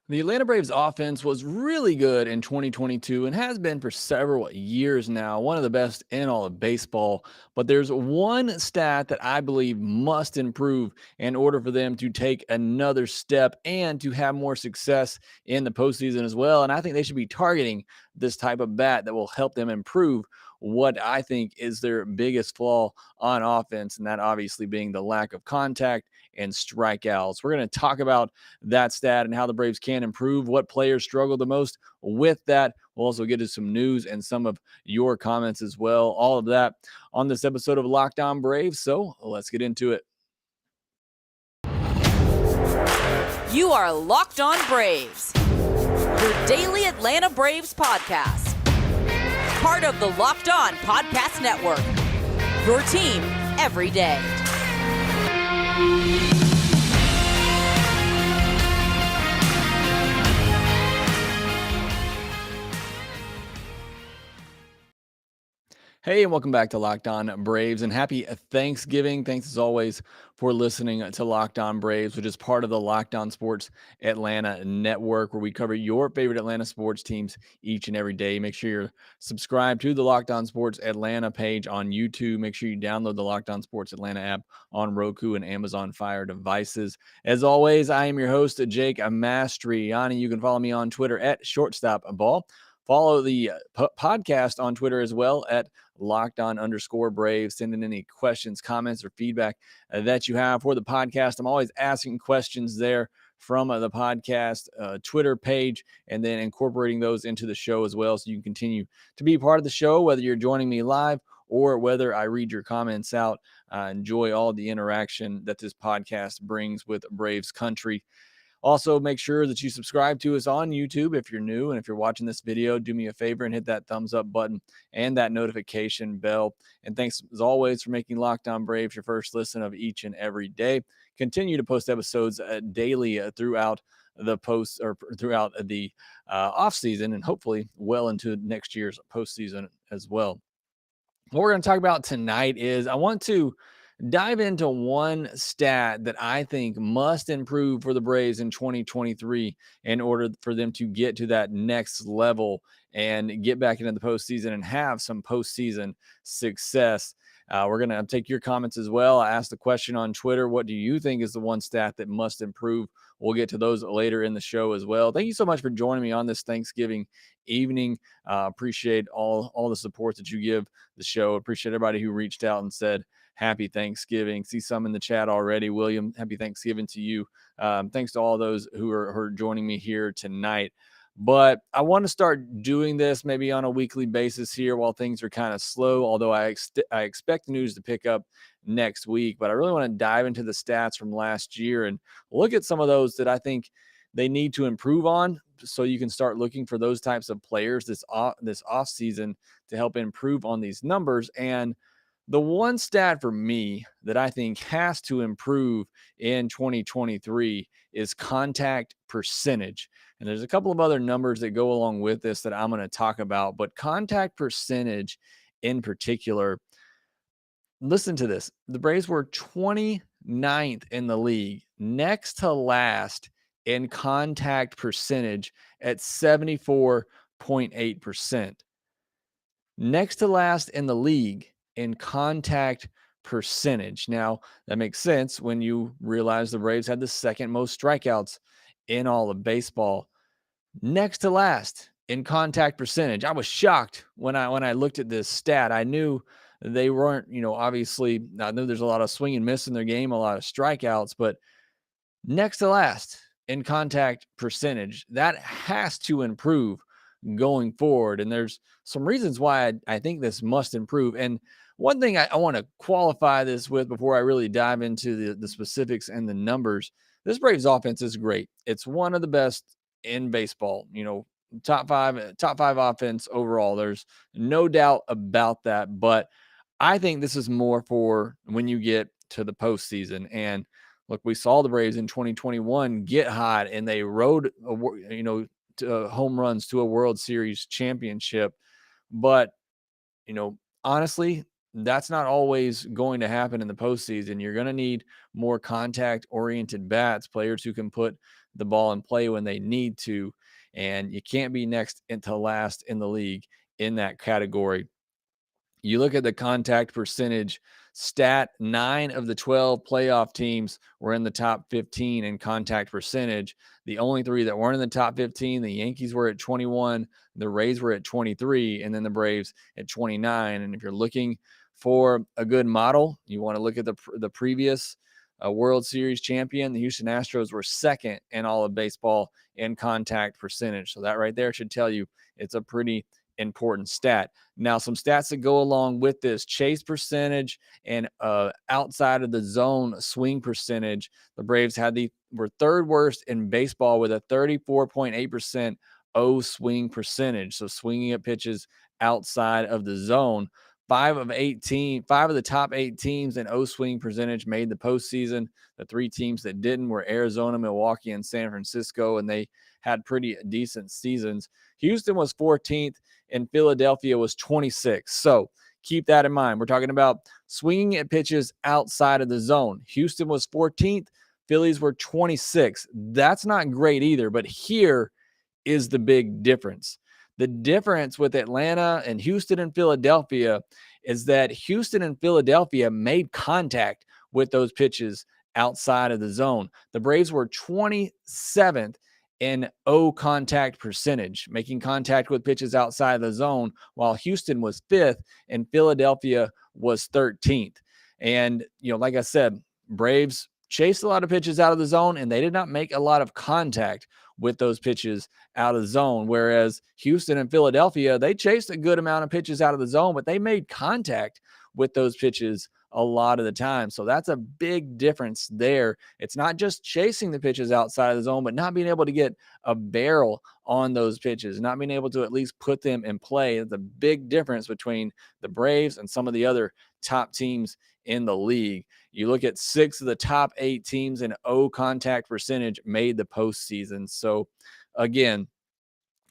The Atlanta Braves offense was really good in 2022 and has been for several years now, one of the best in all of baseball. But there's one stat that I believe must improve in order for them to take another step and to have more success in the postseason as well. And I think they should be targeting this type of bat that will help them improve what I think is their biggest flaw on offense, and that obviously being the lack of contact and strikeouts. We're going to talk about that stat and how the Braves can improve, what players struggle the most with that. We'll also get to some news and some of your comments as well. All of that on this episode of Locked On Braves. So let's get into it. You are Locked On Braves, your daily Atlanta Braves podcast. Part of the Locked On Podcast Network, your team every day. Hey, and welcome back to Locked On Braves, and happy Thanksgiving. Thanks as always for listening to Locked On Braves, which is part of the Locked On Sports Atlanta network, where we cover your favorite Atlanta sports teams each and every day. Make sure you're subscribed to the Locked On Sports Atlanta page on YouTube. Make sure you download the Locked On Sports Atlanta app on Roku and Amazon Fire devices. As always, I am your host, Jake Mastriani. You can follow me on Twitter at ShortstopBall. Follow the podcast on Twitter as well at LockedOn_Braves. Send in any questions, comments, or feedback that you have for the podcast. I'm always asking questions there from the podcast Twitter page, and then incorporating those into the show as well, so you can continue to be part of the show, whether you're joining me live or whether I read your comments out. Enjoy all the interaction that this podcast brings with Braves country. Also, make sure that you subscribe to us on YouTube if you're new. And if you're watching this video, do me a favor and hit that thumbs up button and that notification bell. And thanks, as always, for making Locked On Braves your first listen of each and every day. Continue to post episodes daily throughout the post or throughout the off season, and hopefully well into next year's postseason as well. What we're going to talk about tonight is I want to dive into one stat that I think must improve for the Braves in 2023 in order for them to get to that next level and get back into the postseason and have some postseason success. We're going to take your comments as well. I asked the question on Twitter, what do you think is the one stat that must improve? We'll get to those later in the show as well. Thank you so much for joining me on this Thanksgiving evening. Appreciate all the support that you give the show. Appreciate everybody who reached out and said happy Thanksgiving. See some in the chat already. William, happy Thanksgiving to you. Thanks to all those who are joining me here tonight. But I want to start doing this maybe on a weekly basis here while things are kind of slow, although I expect the news to pick up next week. But I really want to dive into the stats from last year and look at some of those that I think they need to improve on, so you can start looking for those types of players this off season to help improve on these numbers. And the one stat for me that I think has to improve in 2023 is contact percentage. And there's a couple of other numbers that go along with this that I'm going to talk about, but contact percentage in particular, listen to this. The Braves were 29th in the league, next to last in contact percentage at 74.8%. Next to last in the league in contact percentage. Now, that makes sense when you realize the Braves had the second most strikeouts in all of baseball. Next to last in contact percentage. I was shocked when I looked at this stat. I knew they weren't, obviously, I know there's a lot of swing and miss in their game, a lot of strikeouts, but next to last in contact percentage. That has to improve going forward. And there's some reasons why I think this must improve. And one thing I want to qualify this with before I really dive into the specifics and the numbers, this Braves offense is great. It's one of the best in baseball, top five offense overall. There's no doubt about that. But I think this is more for when you get to the postseason. And look, we saw the Braves in 2021 get hot, and they rode, to home runs to a World Series championship. But, honestly, that's not always going to happen in the postseason. You're going to need more contact-oriented bats, players who can put the ball in play when they need to, and you can't be next into last in the league in that category. You look at the contact percentage stat, 9 of the 12 playoff teams were in the top 15 in contact percentage. The only 3 that weren't in the top 15, the Yankees were at 21, the Rays were at 23, and then the Braves at 29. And if you're looking for a good model, you want to look at the previous World Series champion. The Houston Astros were second in all of baseball in contact percentage. So that right there should tell you it's a pretty important stat. Now, some stats that go along with this: chase percentage and outside of the zone swing percentage. The Braves were third worst in baseball with a 34.8% O swing percentage. So swinging at pitches outside of the zone. Five of the top 8 teams in O swing percentage made the postseason. The 3 teams that didn't were Arizona, Milwaukee, and San Francisco, and they had pretty decent seasons. Houston was 14th, and Philadelphia was 26th. So keep that in mind. We're talking about swinging at pitches outside of the zone. Houston was 14th. Phillies were 26th. That's not great either, but here is the big difference. The difference with Atlanta and Houston and Philadelphia is that Houston and Philadelphia made contact with those pitches outside of the zone. The Braves were 27th in O contact percentage, making contact with pitches outside of the zone, while Houston was 5th and Philadelphia was 13th. And, like I said, Braves chased a lot of pitches out of the zone, and they did not make a lot of contact with those pitches out of the zone. Whereas Houston and Philadelphia, they chased a good amount of pitches out of the zone, but they made contact with those pitches a lot of the time. So that's a big difference there. It's not just chasing the pitches outside of the zone, but not being able to get a barrel on those pitches, not being able to at least put them in play. It's a big difference between the Braves and some of the other top teams in the league. You look at 6 of the top 8 teams in O contact percentage made the postseason. So again,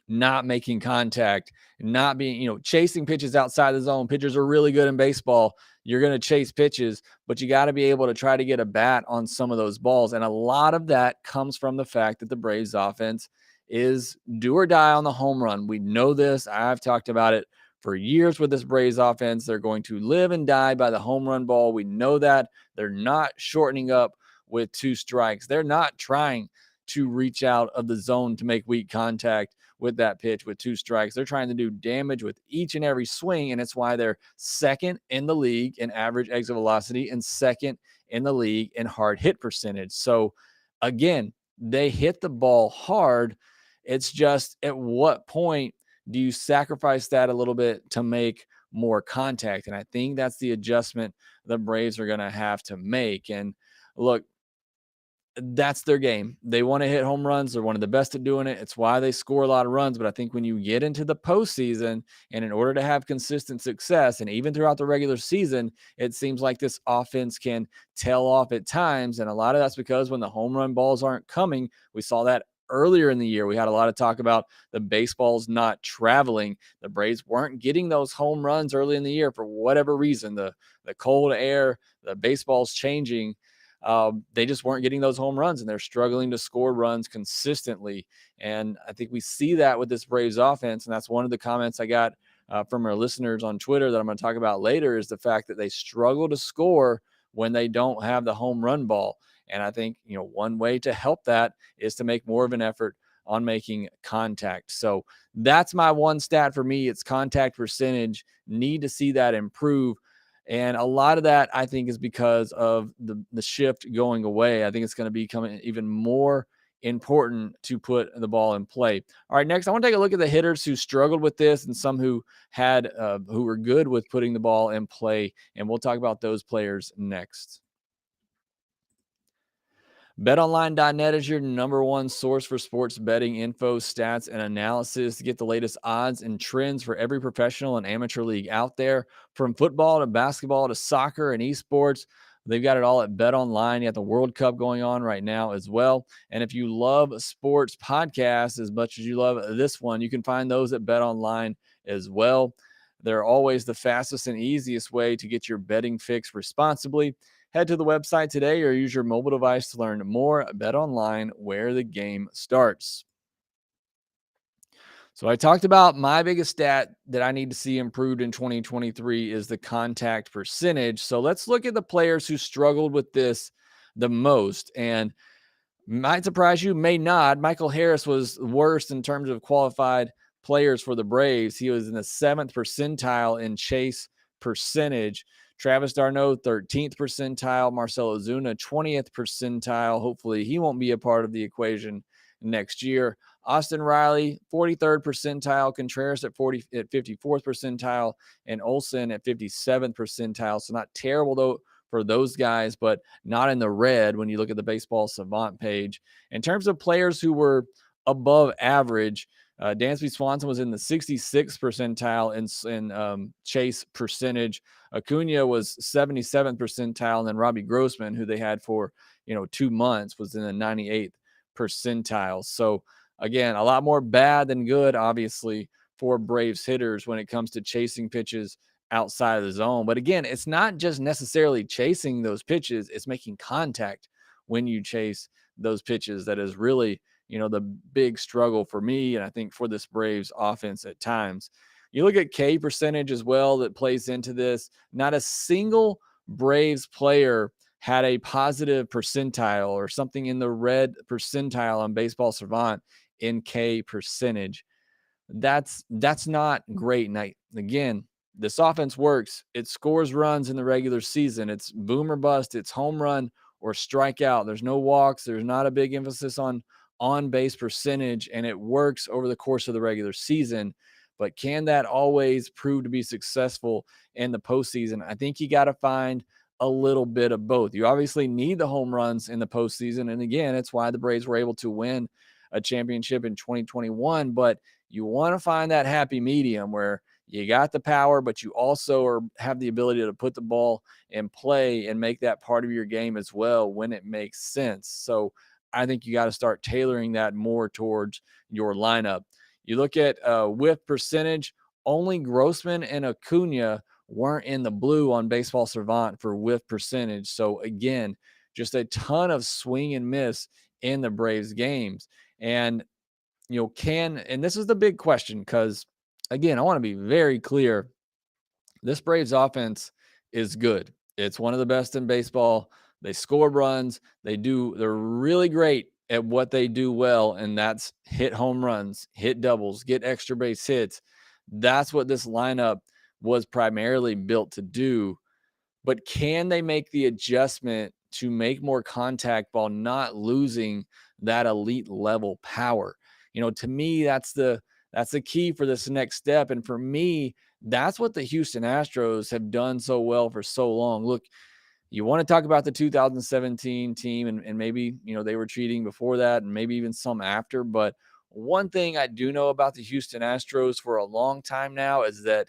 not making contact, not being, chasing pitches outside the zone. Pitchers are really good in baseball. You're going to chase pitches, but you got to be able to try to get a bat on some of those balls. And a lot of that comes from the fact that the Braves offense is do or die on the home run. We know this. I've talked about it for years with this Braves offense. They're going to live and die by the home run ball. We know that. They're not shortening up with 2 strikes. They're not trying to reach out of the zone to make weak contact with that pitch with 2 strikes. They're trying to do damage with each and every swing, and it's why they're second in the league in average exit velocity and second in the league in hard hit percentage. So again, they hit the ball hard. It's just at what point do you sacrifice that a little bit to make more contact? And I think that's the adjustment the Braves are going to have to make. And look, that's their game. They want to hit home runs. They're one of the best at doing it. It's why they score a lot of runs. But I think when you get into the postseason, and in order to have consistent success, and even throughout the regular season, it seems like this offense can tail off at times. And a lot of that's because when the home run balls aren't coming, we saw that earlier in the year. We had a lot of talk about the baseballs not traveling. The Braves weren't getting those home runs early in the year for whatever reason. The cold air, the baseball's changing. They just weren't getting those home runs, and they're struggling to score runs consistently. And I think we see that with this Braves offense. And that's one of the comments I got from our listeners on Twitter that I'm going to talk about later, is the fact that they struggle to score when they don't have the home run ball. And I think, one way to help that is to make more of an effort on making contact. So that's my one stat for me. It's contact percentage. Need to see that improve. And a lot of that, I think, is because of the shift going away. I think it's going to become even more important to put the ball in play. All right, next, I want to take a look at the hitters who struggled with this and some who were good with putting the ball in play. And we'll talk about those players next. BetOnline.net is your number one source for sports betting info, stats, and analysis. To get the latest odds and trends for every professional and amateur league out there, from football to basketball to soccer and esports. They've got it all at BetOnline. You got the World Cup going on right now as well. And if you love sports podcasts as much as you love this one, you can find those at BetOnline as well. They're always the fastest and easiest way to get your betting fix responsibly. Head to the website today or use your mobile device to learn more. Bet online, where the game starts. So I talked about my biggest stat that I need to see improved in 2023 is the contact percentage. So let's look at the players who struggled with this the most. And might surprise you, may not. Michael Harris was worst in terms of qualified players for the Braves. He was in the 7th percentile in chase percentage. Travis d'Arnaud, 13th percentile. Marcell Ozuna, 20th percentile. Hopefully, he won't be a part of the equation next year. Austin Riley, 43rd percentile. Contreras at 54th percentile, and Olsen at 57th percentile. So not terrible though for those guys, but not in the red when you look at the Baseball Savant page. In terms of players who were above average, Dansby Swanson was in the 66th percentile in chase percentage. Acuna was 77th percentile, and then Robbie Grossman, who they had for 2 months, was in the 98th percentile. So again, a lot more bad than good, obviously, for Braves hitters when it comes to chasing pitches outside of the zone. But again, it's not just necessarily chasing those pitches, it's making contact when you chase those pitches that is really, the big struggle for me, and I think for this Braves offense at times. You look at K percentage as well that plays into this. Not a single Braves player had a positive percentile or something in the red percentile on Baseball Savant in K percentage. That's not great. And again, this offense works. It scores runs in the regular season. It's boom or bust. It's home run or strikeout. There's no walks. There's not a big emphasis on base percentage, and it works over the course of the regular season. But can that always prove to be successful in the postseason? I think you got to find a little bit of both. You obviously need the home runs in the postseason. And again, it's why the Braves were able to win a championship in 2021. But you want to find that happy medium where you got the power, but you also have the ability to put the ball in play and make that part of your game as well when it makes sense. So I think you got to start tailoring that more towards your lineup. You look at whiff percentage, only Grossman and Acuna weren't in the blue on Baseball Savant for whiff percentage. So again, just a ton of swing and miss in the Braves games. And and this is the big question, because again, I want to be very clear. This Braves offense is good. It's one of the best in baseball. They score runs. They're really great at what they do well, and that's hit home runs, hit doubles, get extra base hits. That's what this lineup was primarily built to do. But can they make the adjustment to make more contact while not losing that elite level power? To me, that's the key for this next step. And for me, that's what the Houston Astros have done so well for so long. Look, you want to talk about the 2017 team, and maybe, they were cheating before that and maybe even some after. But one thing I do know about the Houston Astros for a long time now is that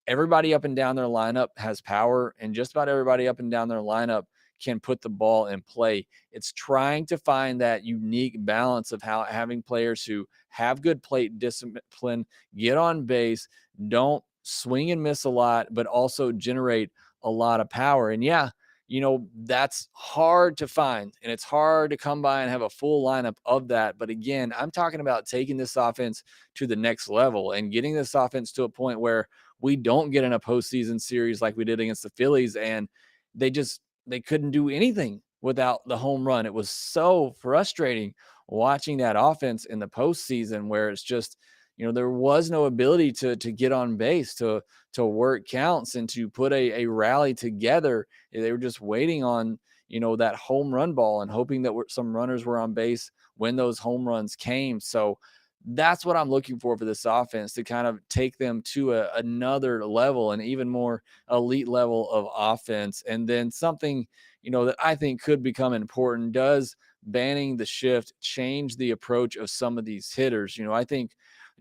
everybody up and down their lineup has power, and just about everybody up and down their lineup can put the ball in play. It's trying to find that unique balance of having players who have good plate discipline, get on base, don't swing and miss a lot, but also generate a lot of power. And yeah, that's hard to find, and it's hard to come by and have a full lineup of that. But again, I'm talking about taking this offense to the next level and getting this offense to a point where we don't get in a postseason series like we did against the Phillies, and they couldn't do anything without the home run. It was so frustrating watching that offense in the postseason, where it's just, there was no ability to get on base, to work counts, and to put a rally together. They were just waiting on, that home run ball and hoping that some runners were on base when those home runs came. So that's what I'm looking for this offense, to kind of take them to another level, an even more elite level of offense. And then something, that I think could become important: does banning the shift change the approach of some of these hitters? I think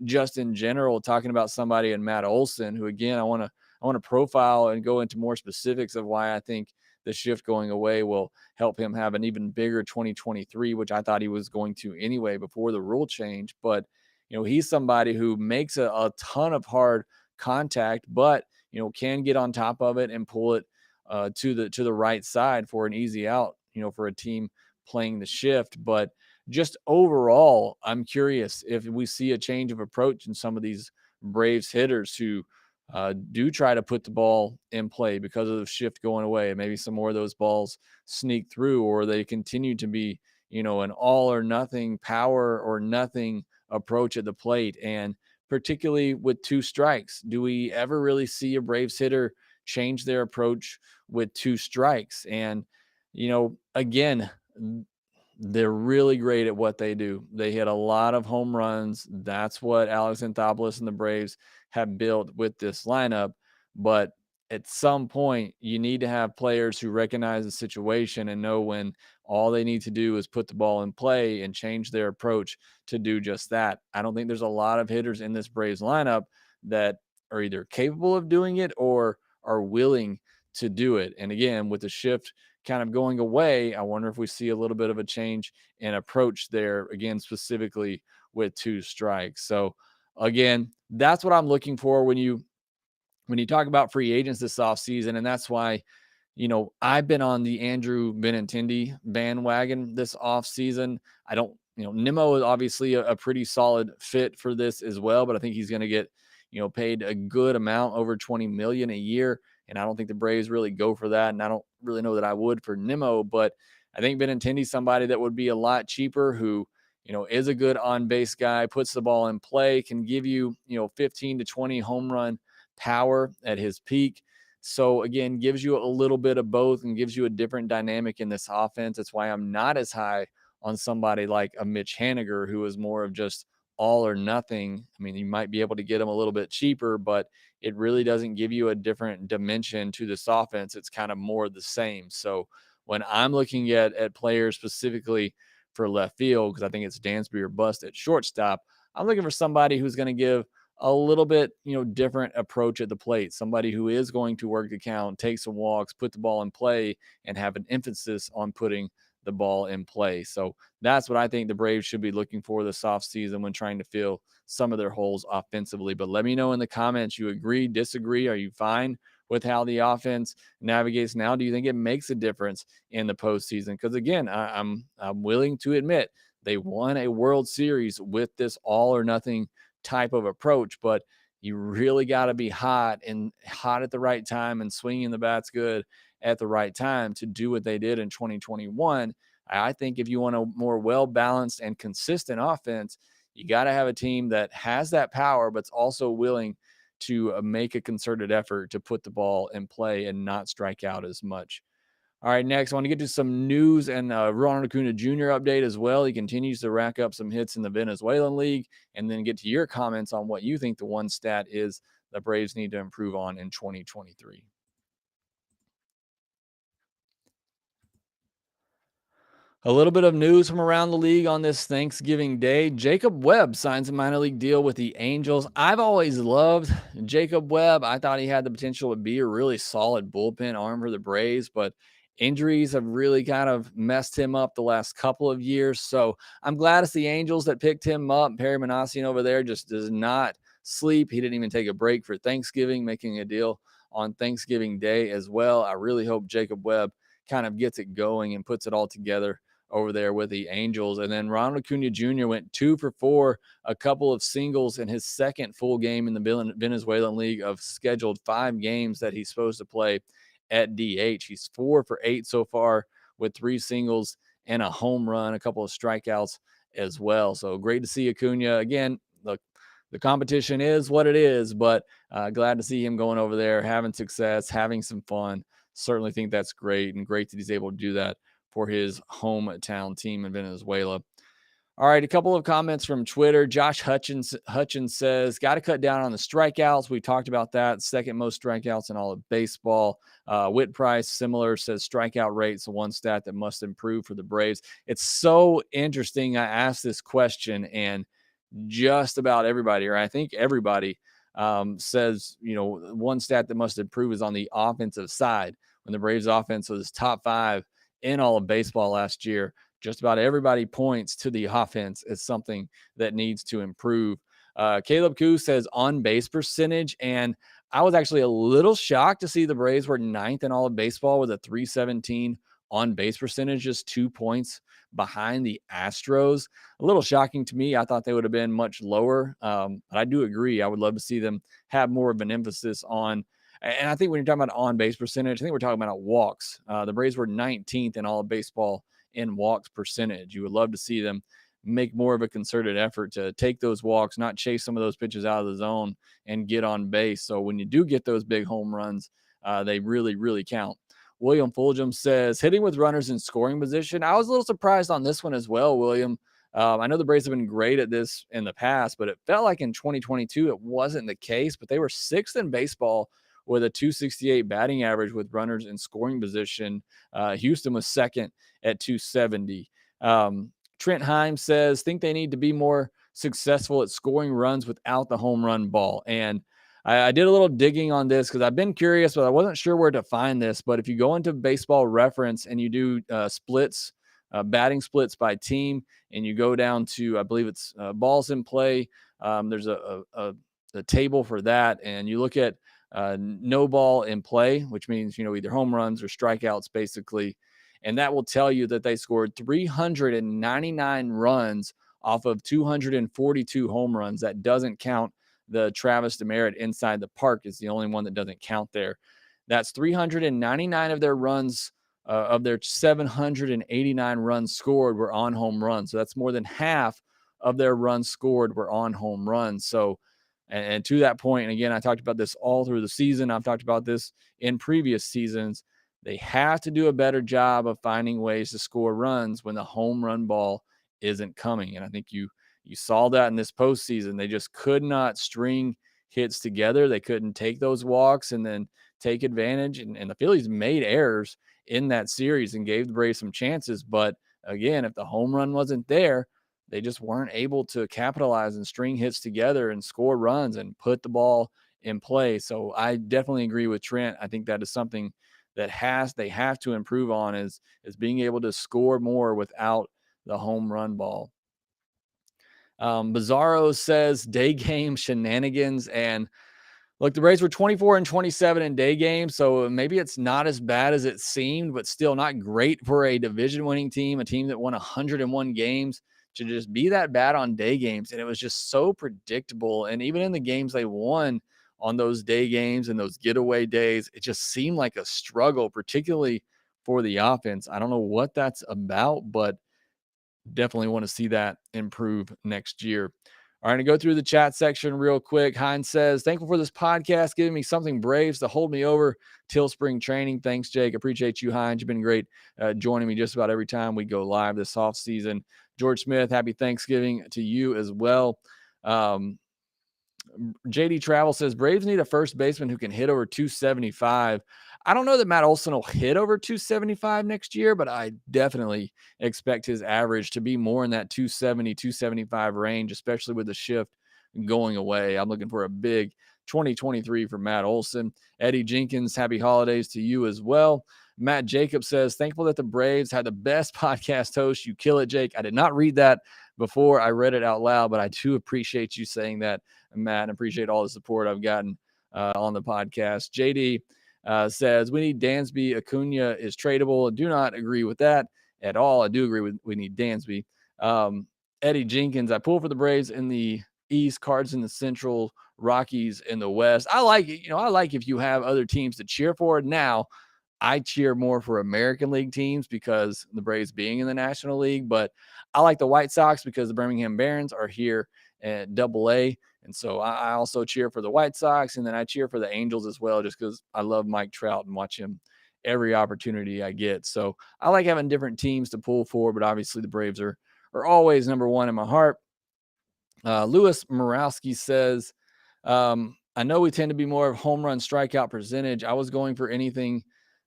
just in general, talking about somebody in Matt Olson, who again, I want to profile and go into more specifics of why I think the shift going away will help him have an even bigger 2023, which I thought he was going to anyway before the rule change. But, he's somebody who makes a ton of hard contact, but can get on top of it and pull it to the right side for an easy out, for a team playing the shift. But just overall, I'm curious if we see a change of approach in some of these Braves hitters who do try to put the ball in play because of the shift going away. Maybe some more of those balls sneak through, or they continue to be, an all or nothing, power or nothing approach at the plate. And particularly with two strikes, do we ever really see a Braves hitter change their approach with two strikes? And, again, they're really great at what they do. They hit a lot of home runs. That's what Alex Anthopoulos and the Braves have built with this lineup. But at some point, you need to have players who recognize the situation and know when all they need to do is put the ball in play and change their approach to do just that. I don't think there's a lot of hitters in this Braves lineup that are either capable of doing it or are willing to do it. And again, with the shift kind of going away, I wonder if we see a little bit of a change in approach there, again, specifically with two strikes. So again, that's what I'm looking for when you talk about free agents this offseason. And that's why, I've been on the Andrew Benintendi bandwagon this offseason. I don't, Nimmo is obviously a pretty solid fit for this as well, but I think he's going to get, paid a good amount, over 20 million a year. And I don't think the Braves really go for that. And I don't really know that I would for Nimmo, but I think Benintendi's somebody that would be a lot cheaper, who, is a good on base guy, puts the ball in play, can give you, 15 to 20 home run power at his peak. So again, gives you a little bit of both and gives you a different dynamic in this offense. That's why I'm not as high on somebody like a Mitch Haniger, who is more of just all or nothing. I mean, you might be able to get him a little bit cheaper, but it really doesn't give you a different dimension to this offense. It's kind of more the same. So when I'm looking at players specifically for left field, because I think it's Dansby or bust at shortstop, I'm looking for somebody who's going to give a little bit, different approach at the plate. Somebody who is going to work the count, take some walks, put the ball in play, and have an emphasis on putting the ball in play. So that's what I think the Braves should be looking for this offseason when trying to fill some of their holes offensively. But let me know in the comments, you agree, disagree? Are you fine with how the offense navigates now? Do you think it makes a difference in the postseason? Because again, I'm willing to admit they won a World Series with this all or nothing type of approach, but you really got to be hot at the right time and swinging the bats good at the right time to do what they did in 2021. I think if you want a more well-balanced and consistent offense, you got to have a team that has that power, but's also willing to make a concerted effort to put the ball in play and not strike out as much. All right, next, I want to get to some news and Ronald Acuna Jr. update as well. He continues to rack up some hits in the Venezuelan League, and then get to your comments on what you think the one stat is the Braves need to improve on in 2023. A little bit of news from around the league on this Thanksgiving Day. Jacob Webb signs a minor league deal with the Angels. I've always loved Jacob Webb. I thought he had the potential to be a really solid bullpen arm for the Braves, but injuries have really kind of messed him up the last couple of years. So I'm glad it's the Angels that picked him up. Perry Manassian over there just does not sleep. He didn't even take a break for Thanksgiving, making a deal on Thanksgiving Day as well. I really hope Jacob Webb kind of gets it going and puts it all together over there with the Angels. And then Ronald Acuna Jr. went 2 for 4, a couple of singles in his second full game in the Venezuelan League of scheduled 5 games that he's supposed to play at DH. He's 4 for 8 so far with 3 singles and a home run, a couple of strikeouts as well. So great to see Acuna. Again, look, the competition is what it is, but glad to see him going over there, having success, having some fun. Certainly think that's great, and great that he's able to do that for his hometown team in Venezuela. All right, a couple of comments from Twitter. Josh Hutchins says, got to cut down on the strikeouts. We talked about that. Second most strikeouts in all of baseball. Whit Price, similar, says strikeout rate's the one stat that must improve for the Braves. It's so interesting. I asked this question, and just about everybody, or I think everybody, says, one stat that must improve is on the offensive side. When the Braves offense was top 5 in all of baseball last year, just about everybody points to the offense as something that needs to improve. Caleb Koo says on base percentage. And I was actually a little shocked to see the Braves were ninth in all of baseball with a 317 on base percentage, just 2 points behind the Astros. A little shocking to me. I thought they would have been much lower. But I do agree. I would love to see them have more of an emphasis on. And I think when you're talking about on base percentage, I think we're talking about walks. The Braves were 19th in all of baseball in walks percentage. You would love to see them make more of a concerted effort to take those walks, not chase some of those pitches out of the zone and get on base. So when you do get those big home runs, they really, really count. William Fulgham says, hitting with runners in scoring position. I was a little surprised on this one as well, William. I know the Braves have been great at this in the past, but it felt like in 2022 it wasn't the case. But they were sixth in baseball with a 268 batting average with runners in scoring position. Houston was second at 270. Trent Heim says, think they need to be more successful at scoring runs without the home run ball. And I did a little digging on this because I've been curious, but I wasn't sure where to find this. But if you go into Baseball Reference and you do splits, batting splits by team, and you go down to, I believe it's balls in play, there's a table for that. And you look at no ball in play, which means, either home runs or strikeouts, basically. And that will tell you that they scored 399 runs off of 242 home runs. That doesn't count the Travis Demerit inside the park, is the only one that doesn't count there. That's 399 of their runs, of their 789 runs scored were on home runs. So that's more than half of their runs scored were on home runs. So, and to that point, and again, I talked about this all through the season. I've talked about this in previous seasons. They have to do a better job of finding ways to score runs when the home run ball isn't coming. And I think you saw that in this postseason. They just could not string hits together. They couldn't take those walks and then take advantage. And the Phillies made errors in that series and gave the Braves some chances. But again, if the home run wasn't there, they just weren't able to capitalize and string hits together and score runs and put the ball in play. So I definitely agree with Trent. I think that is something that they have to improve on is being able to score more without the home run ball. Bizarro says day game shenanigans. And look, the Braves were 24 and 27 in day games, so maybe it's not as bad as it seemed, but still not great for a division winning team, a team that won 101 games, to just be that bad on day games. And it was just so predictable. And even in the games they won on those day games and those getaway days, it just seemed like a struggle, particularly for the offense. I don't know what that's about, but definitely want to see that improve next year. All right, to go through the chat section real quick. Hines says, thankful for this podcast, giving me something Braves to hold me over till spring training. Thanks, Jake. Appreciate you, Hines. You've been great joining me just about every time we go live this off season. George Smith, happy Thanksgiving to you as well. JD Travel says, Braves need a first baseman who can hit over 275. I don't know that Matt Olson will hit over 275 next year, but I definitely expect his average to be more in that 270, 275 range, especially with the shift going away. I'm looking for a big 2023 for Matt Olson. Eddie Jenkins, happy holidays to you as well. Matt Jacobs says, thankful that the Braves had the best podcast host. You kill it, Jake. I did not read that before I read it out loud, but I do appreciate you saying that, Matt, and appreciate all the support I've gotten on the podcast. JD says, we need Dansby. Acuna is tradable. I do not agree with that at all. I do agree with we need Dansby. Eddie Jenkins, I pull for the Braves in the East, Cards in the Central, Rockies in the West. I like it. I like if you have other teams to cheer for. Now, I cheer more for American League teams because the Braves being in the National League, but I like the White Sox because the Birmingham Barons are here at Double-A. And so I also cheer for the White Sox, and then I cheer for the Angels as well, just because I love Mike Trout and watch him every opportunity I get. So I like having different teams to pull for, but obviously the Braves are always number one in my heart. Louis Morawski says, I know we tend to be more of home run strikeout percentage. I was going for anything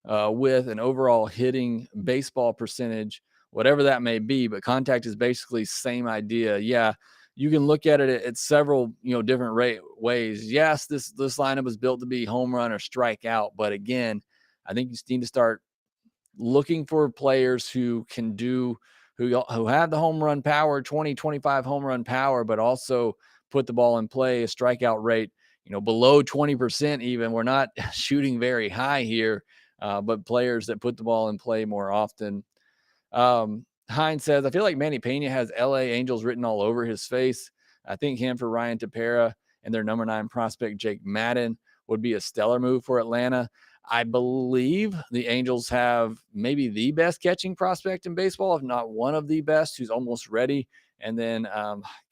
with an overall hitting baseball percentage, whatever that may be, but contact is basically same idea. Yeah, you can look at it at several different ways. Yes, this lineup was built to be home run or strikeout, but again, I think you need to start looking for players who can do who have the home run power, 20, 25 home run power, but also put the ball in play, a strikeout rate, below 20% even. We're not shooting very high here, but players that put the ball in play more often. Hines says, I feel like Manny Pena has LA Angels written all over his face. I think him for Ryan Tepera and their number 9 prospect, Jake Madden, would be a stellar move for Atlanta. I believe the Angels have maybe the best catching prospect in baseball, if not one of the best, who's almost ready. And then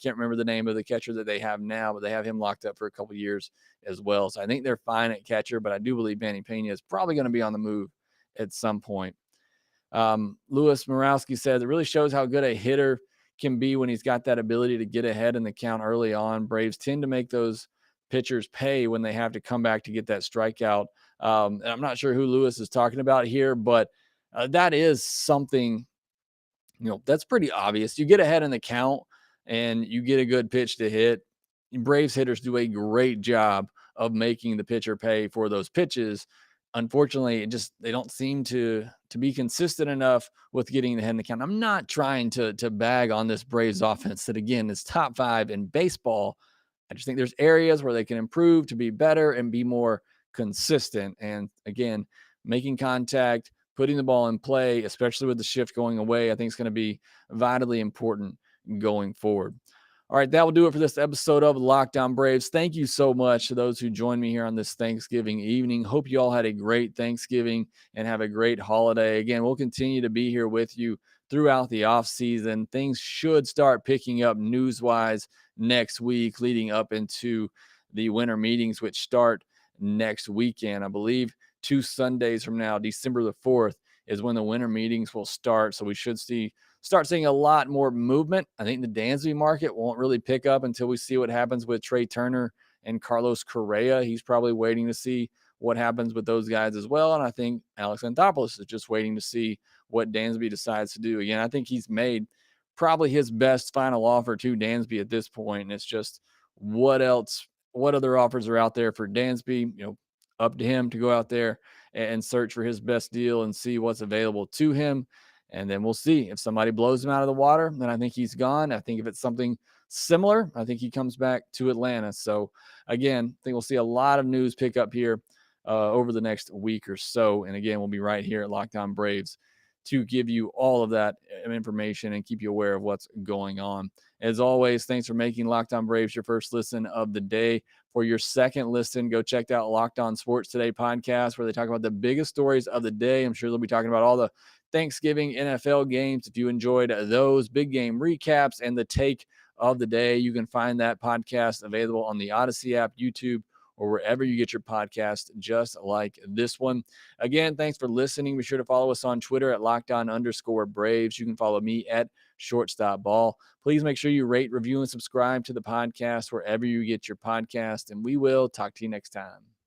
can't remember the name of the catcher that they have now, but they have him locked up for a couple of years as well. So I think they're fine at catcher, but I do believe Manny Pena is probably going to be on the move at some point. Louis Morawski says it really shows how good a hitter can be when he's got that ability to get ahead in the count early on. Braves tend to make those pitchers pay when they have to come back to get that strikeout. And I'm not sure who Lewis is talking about here, but that is something, that's pretty obvious. You get ahead in the count and you get a good pitch to hit. Braves hitters do a great job of making the pitcher pay for those pitches. Unfortunately, they don't seem to be consistent enough with getting ahead in the count. I'm not trying to bag on this Braves offense that, again, is top 5 in baseball. I just think there's areas where they can improve to be better and be more consistent. And again, making contact, putting the ball in play, especially with the shift going away, I think is going to be vitally important going forward. All right, that will do it for this episode of Locked On Braves. Thank you so much to those who joined me here on this Thanksgiving evening. Hope you all had a great Thanksgiving and have a great holiday. Again, we'll continue to be here with you throughout the off season. Things should start picking up news-wise next week, leading up into the winter meetings, which start next weekend. I believe 2 Sundays from now, December the 4th, is when the winter meetings will start. So we should start seeing a lot more movement. I think the Dansby market won't really pick up until we see what happens with Trey Turner and Carlos Correa. He's probably waiting to see what happens with those guys as well. And I think Alex Anthopoulos is just waiting to see what Dansby decides to do. Again, I think he's made probably his best final offer to Dansby at this point. And it's just what other offers are out there for Dansby, up to him to go out there and search for his best deal and see what's available to him. And then we'll see if somebody blows him out of the water, then I think he's gone. I think if it's something similar, I think he comes back to Atlanta. So again, I think we'll see a lot of news pick up here over the next week or so. And again, we'll be right here at Locked On Braves to give you all of that information and keep you aware of what's going on. As always, thanks for making Locked On Braves your first listen of the day. For your second listen, go check out Locked On Sports Today podcast, where they talk about the biggest stories of the day. I'm sure they'll be talking about all the Thanksgiving NFL games. If you enjoyed those big game recaps and the take of the day, you can find that podcast available on the Odyssey app, YouTube, or wherever you get your podcast, just like this one. Again, thanks for listening. Be sure to follow us on Twitter at @LockedOn_Braves. You can follow me at ShortstopBall. Please make sure you rate, review, and subscribe to the podcast wherever you get your podcast, and we will talk to you next time.